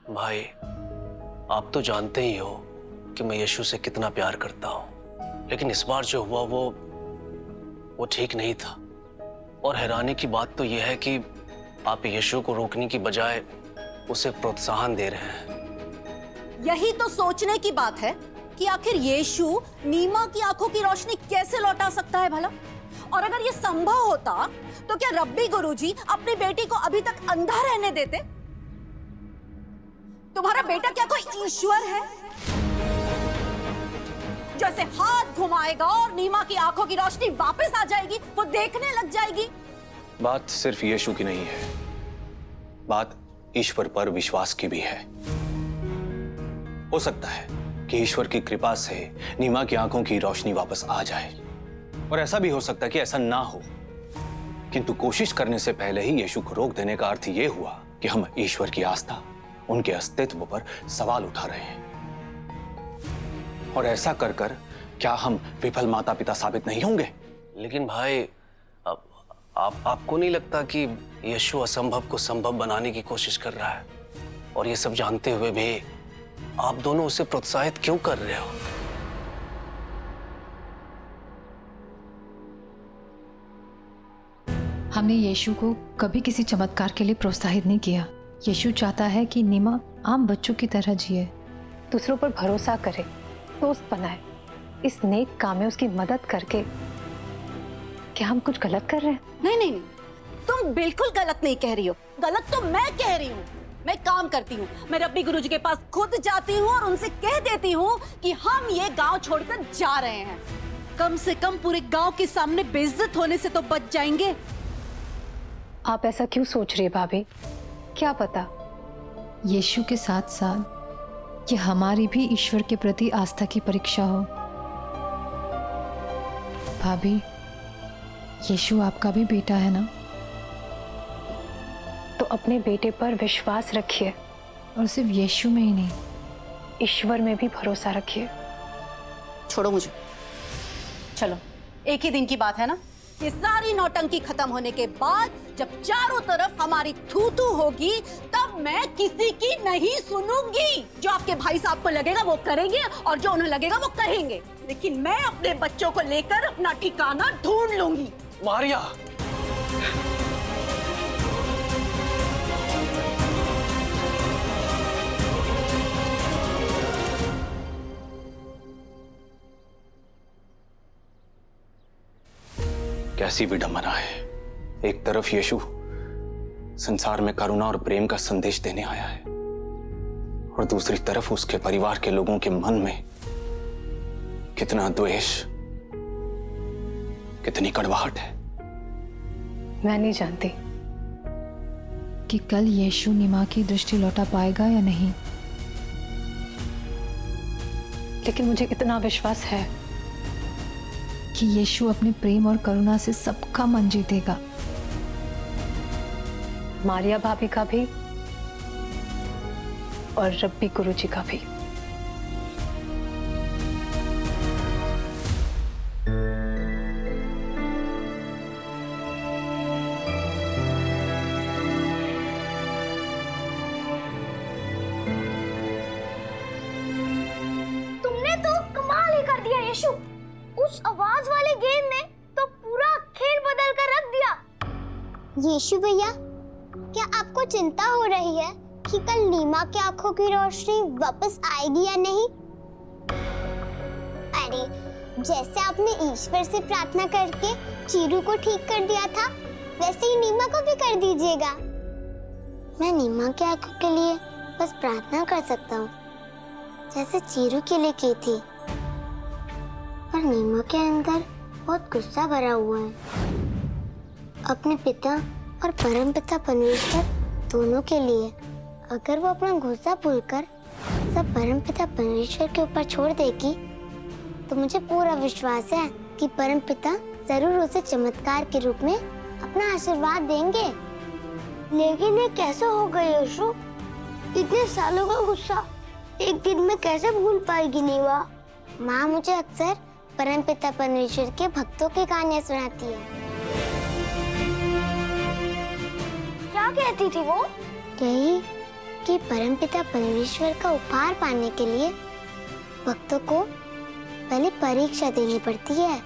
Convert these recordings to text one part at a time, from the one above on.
भाई, आप तो जानते ही हो कि मैं यीशु से कितना प्यार करता हूँ, लेकिन इस बार जो हुआ वो ठीक नहीं था। और हैरानी की बात तो यह है कि आप यीशु को रोकने की बजाय उसे प्रोत्साहन दे रहे हैं। यही तो सोचने की बात है कि आखिर यीशु नीमा की आंखों की रोशनी कैसे लौटा सकता है भला? और अगर ये संभव होता तो क्या रब्बी गुरुजी अपनी बेटी को अभी तक अंधा रहने देते? तुम्हारा बेटा क्या कोई ईश्वर है जो ऐसे हाथ घुमाएगा और नीमा की आंखों की रोशनी वापस आ जाएगी, वो देखने लग जाएगी? बात सिर्फ यीशु की नहीं है, बात ईश्वर पर विश्वास की भी है। हो सकता है कि ईश्वर की कृपा से नीमा की आंखों की रोशनी वापस आ जाए, और ऐसा भी हो सकता है कि ऐसा ना हो, किंतु कोशिश करने से पहले ही यीशु को रोक देने का अर्थ यह हुआ कि हम ईश्वर की आस्था, उनके अस्तित्व पर सवाल उठा रहे हैं। और ऐसा कर कर क्या हम विफल माता पिता साबित नहीं होंगे? लेकिन भाई, आपको नहीं लगता कि यीशु असंभव को संभव बनाने की कोशिश कर रहा है? और ये सब जानते हुए भी आप दोनों उसे प्रोत्साहित क्यों कर रहे हो? हमने यीशु को कभी किसी चमत्कार के लिए प्रोत्साहित नहीं किया। यीशु चाहता है कि नीमा आम बच्चों की तरह जिए, दूसरों पर भरोसा करे, दोस्त बनाए। इस नेक काम में उसकी मदद करके क्या हम कुछ गलत कर रहे हैं? नहीं नहीं नहीं, तुम बिल्कुल गलत नहीं कह रही हो। गलत तो मैं कह रही हूँ। मैं काम करती हूँ, मैं रब्बी गुरुजी के पास खुद जाती हूँ और उनसे कह देती हूँ कि हम ये गांव छोड़कर जा रहे हैं। कम से कम पूरे गांव के सामने बेइज्जत होने से तो बच जाएंगे। आप ऐसा क्यों सोच रही है भाभी? क्या पता यीशु के साथ साथ ये हमारी भी ईश्वर के प्रति आस्था की परीक्षा हो। भाभी, यीशु आपका भी बेटा है ना, तो अपने बेटे पर विश्वास रखिए, और सिर्फ यीशु में ही नहीं, ईश्वर में भी भरोसा रखिए। छोड़ो मुझे, चलो। एक ही दिन की बात है ना। ये सारी नौटंकी खत्म होने के बाद जब चारों तरफ हमारी थू थू होगी, तब मैं किसी की नहीं सुनूंगी। जो आपके भाई साहब को लगेगा वो करेंगे, और जो उन्हें लगेगा वो करेंगे, लेकिन मैं अपने बच्चों को लेकर अपना ठिकाना ढूंढ लूंगी। मारिया, कैसी विडंबना है। एक तरफ यीशु संसार में करुणा और प्रेम का संदेश देने आया है, और दूसरी तरफ उसके परिवार के लोगों के मन में कितना द्वेष, कितनी कड़वाहट है। मैं नहीं जानती कि कल यीशु नीमा की दृष्टि लौटा पाएगा या नहीं, लेकिन मुझे इतना विश्वास है कि यीशु अपने प्रेम और करुणा से सबका मन जीतेगा, मारिया भाभी का भी और रब्बी गुरुजी का भी। तुमने तो कमाल ही कर दिया यीशु। उस आवाज वाले गेम ने तो पूरा खेल बदल कर रख दिया। यीशु भैया, क्या आपको चिंता हो रही है कि कल नीमा की आंखों की रोशनी वापस आएगी या नहीं? अरे, जैसे आपने ईश्वर से प्रार्थना करके चीरू को ठीक कर दिया था, वैसे ही नीमा को भी कर दीजिएगा। मैं नीमा की आंखों के लिए बस प्रार्थना कर सकता हूँ, जैसे चीरू के लिए की थी। पर नीमा के अंदर बहुत गुस्सा भरा हुआ है, अपने पिता और परमपिता परमेश्वर दोनों के लिए। अगर वो अपना गुस्सा भूलकर सब परमपिता परमेश्वर के ऊपर छोड़ देगी, तो मुझे पूरा विश्वास है कि परमपिता जरूर उसे चमत्कार के रूप में अपना आशीर्वाद देंगे। लेकिन ये कैसे होगा यीशु? इतने सालों का गुस्सा एक दिन में कैसे भूल पाएगी नीवा? माँ मुझे अक्सर परमपिता परमेश्वर के भक्तों की कहानियां सुनाती है। क्या कहती थी वो? यही कि परमपिता परमेश्वर का उपहार पाने के लिए भक्तों को पहले परीक्षा देनी पड़ती है।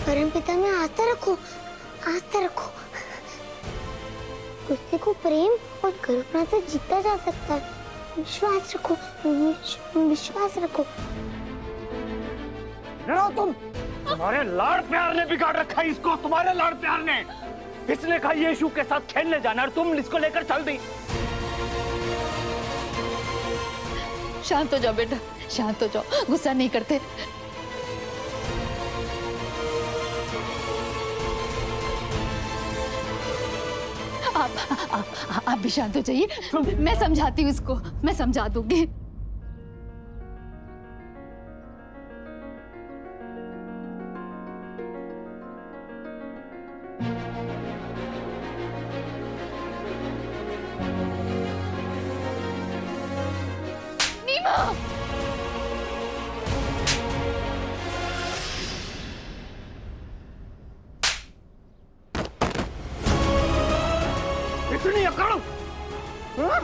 परमपिता में आस्था रखो, आस्था रखो। गुस्से को प्रेम और करुणा से जीता जा सकता है। विश्वास रखो, विश्वास रखो। तुम्हारे लाड़ प्यार ने बिगाड़ रखा है इसको, तुम्हारे लाड़ प्यार ने। इसने कहा यीशु के साथ खेलने जाना और तुम इसको लेकर चल दी। शांत हो जाओ बेटा, शांत हो जाओ, गुस्सा नहीं करते। आप भी शांत हो जाइए, मैं समझाती हूँ इसको, मैं समझा दूंगी। नीमा! इतनी अकड़! हाँ?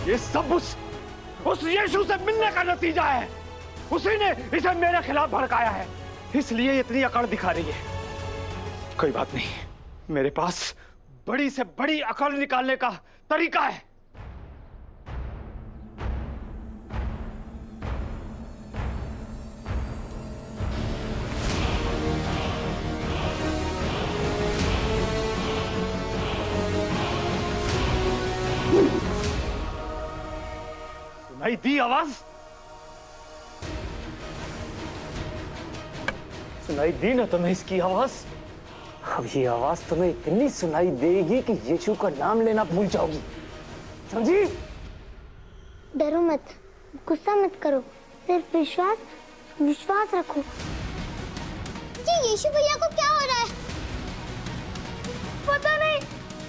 ये सब उस यीशु से मिलने का नतीजा है। उसी ने इसे मेरे खिलाफ भड़काया है, इसलिए इतनी अकड़ दिखा रही है। कोई बात नहीं, मेरे पास बड़ी से बड़ी अकड़ निकालने का तरीका है। सुनाई दी आवाज? सुनाई दी ना तुम्हें इसकी आवाज? अब ये आवाज तुम्हें इतनी सुनाई देगी कि यीशु का नाम लेना भूल जाओगी, समझी? डरो मत, गुस्सा मत करो, सिर्फ विश्वास रखो। ये यीशु भैया को क्या हो रहा है? पता नहीं,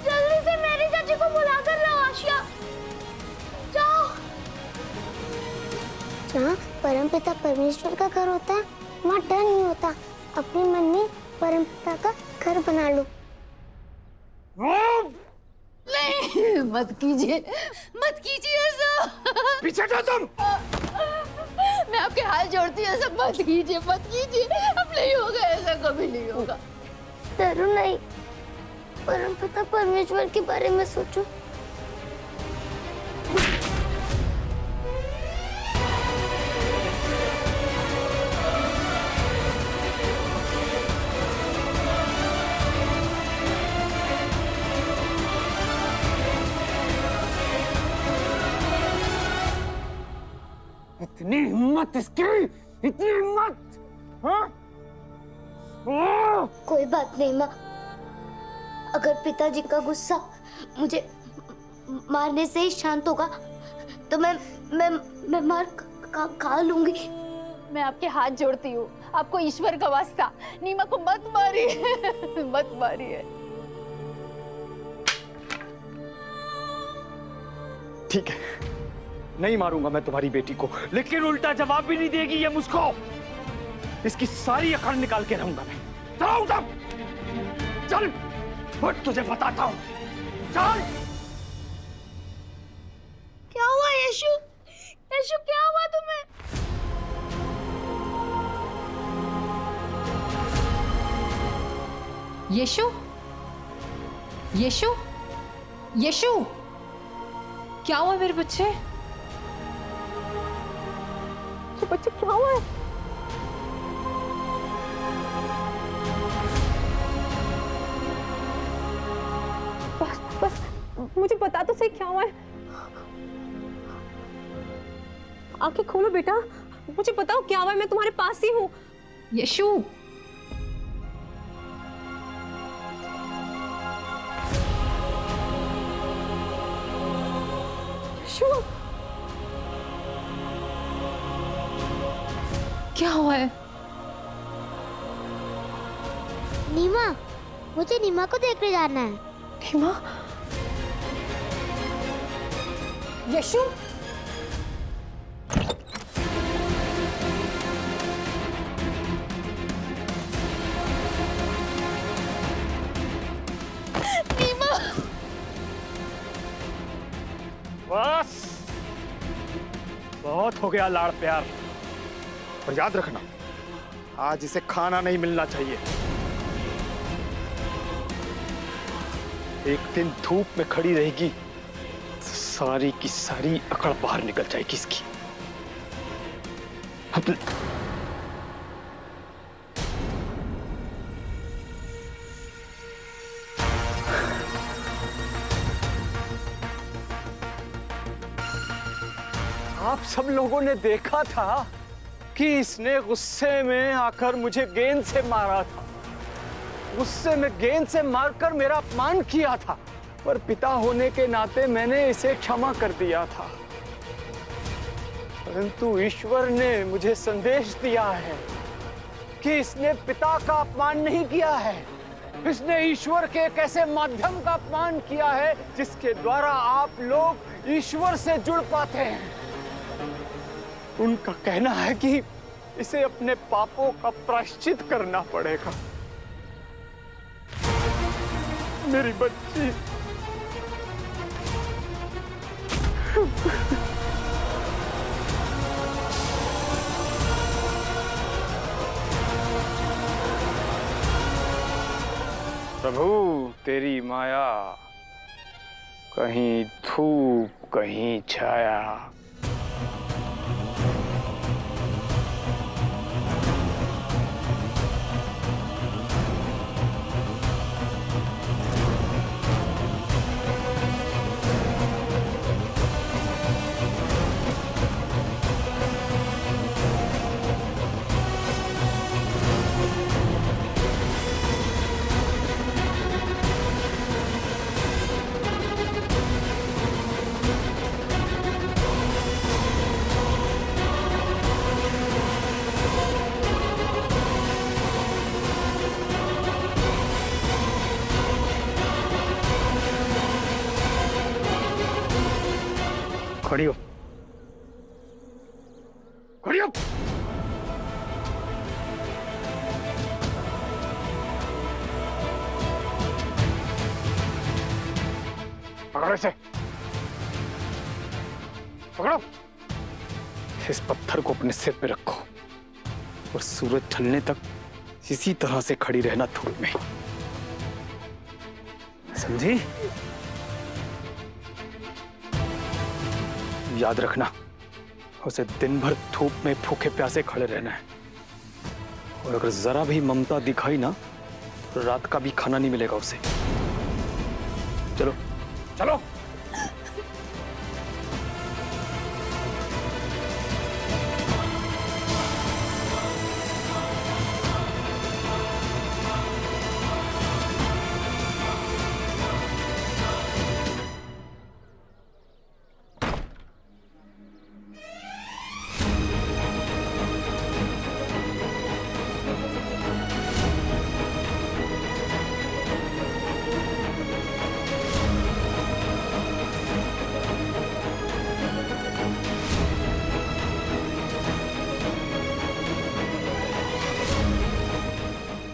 जल्दी से मेरी चाची को बुला कर लाओ। आशिया, जाओ। जहाँ परमपिता परमेश्वर का घर होता है वहाँ डर नहीं होता। अपने मन में परमपिता का घर बना लो। नहीं, मत कीजिए ऐसा। पीछे जाओ तुम। मैं आपके हाथ जोड़ती हूँ, ऐसा मत कीजिए। अब नहीं होगा, ऐसा कभी नहीं होगा। डरो नहीं, परमपिता परमेश्वर के बारे में सोचो। इतनी हिम्मत इसकी, इतनी हिम्मत! हाँ? कोई बात नहीं माँ, अगर पिताजी का गुस्सा मुझे मारने से ही शांत होगा तो मैं मार खा लूंगी। मैं आपके हाथ जोड़ती हूँ, आपको ईश्वर का वास्ता, नीमा को मत मारिए। मत मारिए। ठीक है, नहीं मारूंगा मैं तुम्हारी बेटी को, लेकिन उल्टा जवाब भी नहीं देगी ये मुझको। इसकी सारी अकड़ निकाल के रहूंगा मैं। चलो उठो, चल, उठ, तुझे बताता हूँ, चल। क्या हुआ यीशु? यीशु क्या हुआ तुम्हें? यीशु, यीशु, यीशु, क्या हुआ मेरे बच्चे? बच्चे क्या हुआ है? बस मुझे बता तो सही क्या हुआ है। आंखें खोलो बेटा, मुझे बताओ क्या हुआ है, मैं तुम्हारे पास ही हूँ। यीशु, यीशु, क्या हुआ है? नीमा, मुझे नीमा को देखने जाना है। नीमा, यशु, बस बहुत हो गया लाड़ प्यार। और याद रखना, आज इसे खाना नहीं मिलना चाहिए। एक दिन धूप में खड़ी रहेगी तो सारी की सारी अकड़ बाहर निकल जाएगी इसकी। आप सब लोगों ने देखा था कि इसने गुस्से में आकर मुझे गेंद से मारा था। गुस्से में गेंद से मारकर मेरा अपमान किया था, पर पिता होने के नाते मैंने इसे क्षमा कर दिया था। परंतु ईश्वर ने मुझे संदेश दिया है कि इसने पिता का अपमान नहीं किया है। इसने ईश्वर के एक ऐसे माध्यम का अपमान किया है जिसके द्वारा आप लोग ईश्वर से जुड़ पाते हैं। उनका कहना है कि इसे अपने पापों का प्रायश्चित करना पड़ेगा। मेरी बच्ची, प्रभु तेरी माया, कहीं धूप कहीं छाया। खड़ी हो, खड़ी हो। पकड़ो इसे, पकड़ो। इस पत्थर को अपने सिर पे रखो और सूरज ढलने तक इसी तरह से खड़ी रहना धूप में, समझी? याद रखना, उसे दिन भर धूप में भूखे प्यासे खड़े रहना है। और अगर जरा भी ममता दिखाई ना तो रात का भी खाना नहीं मिलेगा उसे। चलो चलो।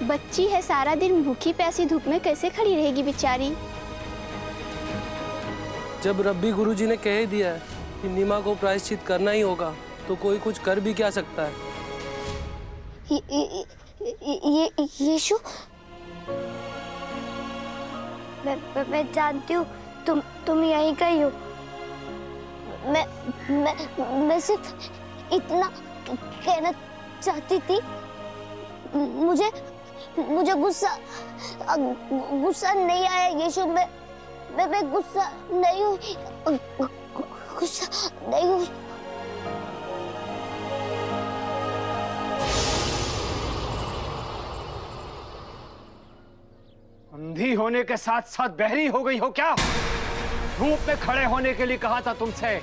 बच्ची है, सारा दिन भूखी प्यासी धूप में कैसे खड़ी रहेगी बेचारी। जब रब्बी गुरुजी ने कह दिया है कि नीमा को प्रायश्चित करना ही होगा, तो कोई कुछ कर भी क्या सकता है। ये यीशु, मैं जानती हूँ तुम यहीं का ही हो। मैं सिर्फ इतना कहना चाहती थी। मुझे गुस्सा नहीं आया यीशु। मैं गुस्सा नहीं हुई, गुस्सा नहीं हुई। अंधी होने के साथ साथ बहरी हो गई हो क्या? धूप में खड़े होने के लिए कहा था तुमसे।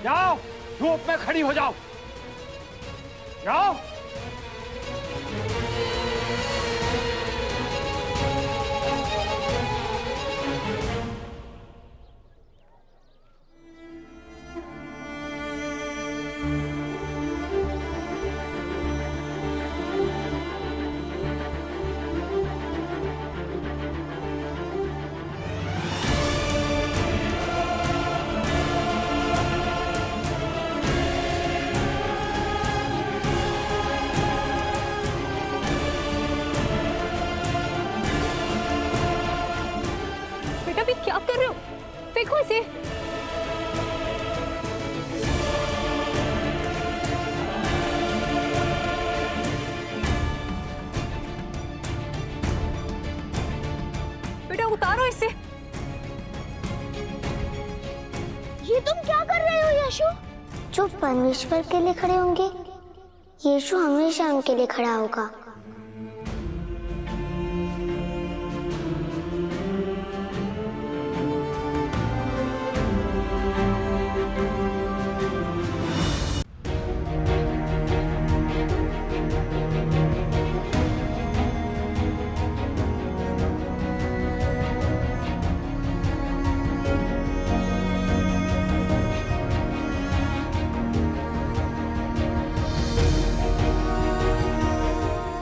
जाओ, धूप में खड़ी हो जाओ, जाओ। फेंको इसे। बेटा उतारो इसे। ये तुम क्या कर रहे हो यशु? जो परमेश्वर के लिए खड़े होंगे, यीशु हमेशा उनके लिए खड़ा होगा।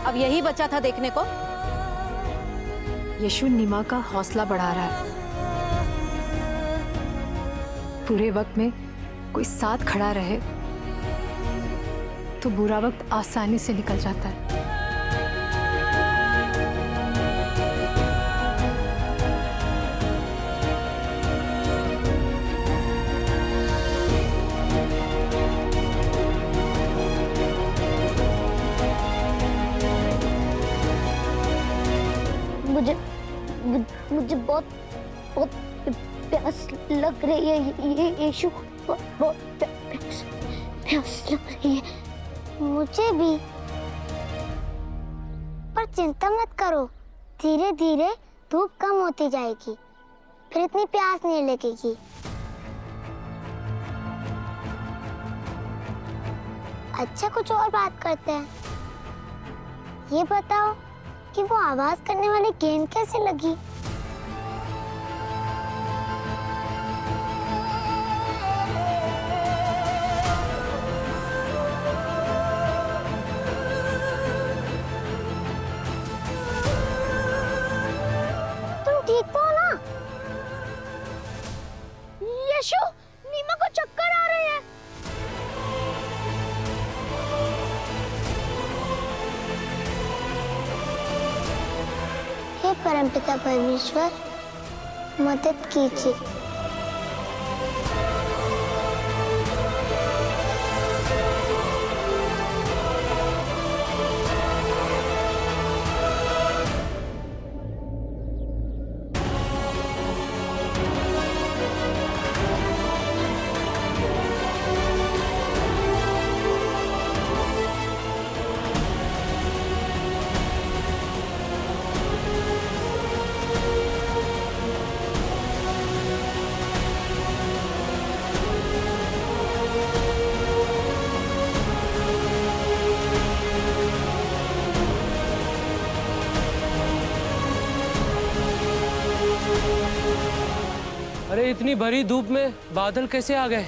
अब यही बचा था देखने को। यीशु नीमा का हौसला बढ़ा रहा है। पूरे वक्त में कोई साथ खड़ा रहे तो बुरा वक्त आसानी से निकल जाता है। मुझे बहुत बहुत प्यास लग रही है। ये यीशु बहुत प्यास लग रही है। मुझे भी। पर चिंता मत करो, धीरे धीरे धूप कम होती जाएगी, फिर इतनी प्यास नहीं लगेगी। अच्छा, कुछ और बात करते हैं। ये बताओ कि वो आवाज करने वाली गेंद कैसे लगी? तुम ठीक तो हो ना? यशु, नीमा को चक्कर आ रहे हैं। हे परमपिता परमेश्वर, मदद कीजिए। अरे इतनी भरी धूप में बादल कैसे आ गए?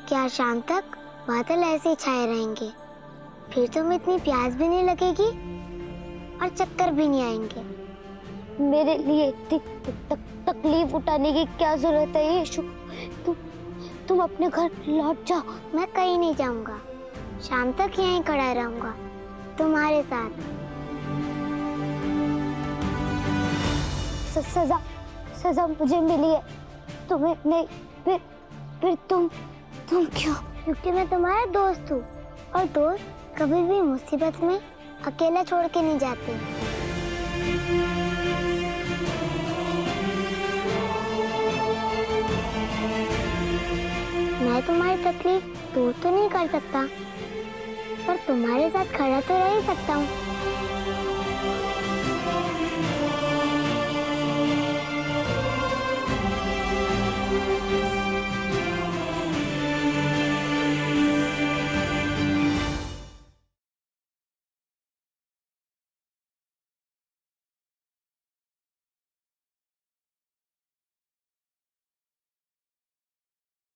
क्या शाम तक बादल ऐसे ही छाए रहेंगे, फिर तुम्हें इतनी प्यास भी नहीं लगेगी और चक्कर भी नहीं आएंगे। मेरे लिए तकलीफ उठाने की क्या जरूरत है यीशु? तुम अपने घर लौट जाओ। मैं कहीं नहीं जाऊंगा, शाम तक यहीं खड़ा रहूंगा तुम्हारे साथ। सजा मुझे मिली है, तुम्हें नहीं। फिर तुम क्यों? क्योंकि मैं तुम्हारा दोस्त हूँ और दोस्त कभी भी मुसीबत में अकेला छोड़ के नहीं जाते। मैं तुम्हारी तकलीफ दूर तो नहीं कर सकता, पर तुम्हारे साथ खड़ा तो रह ही सकता हूँ।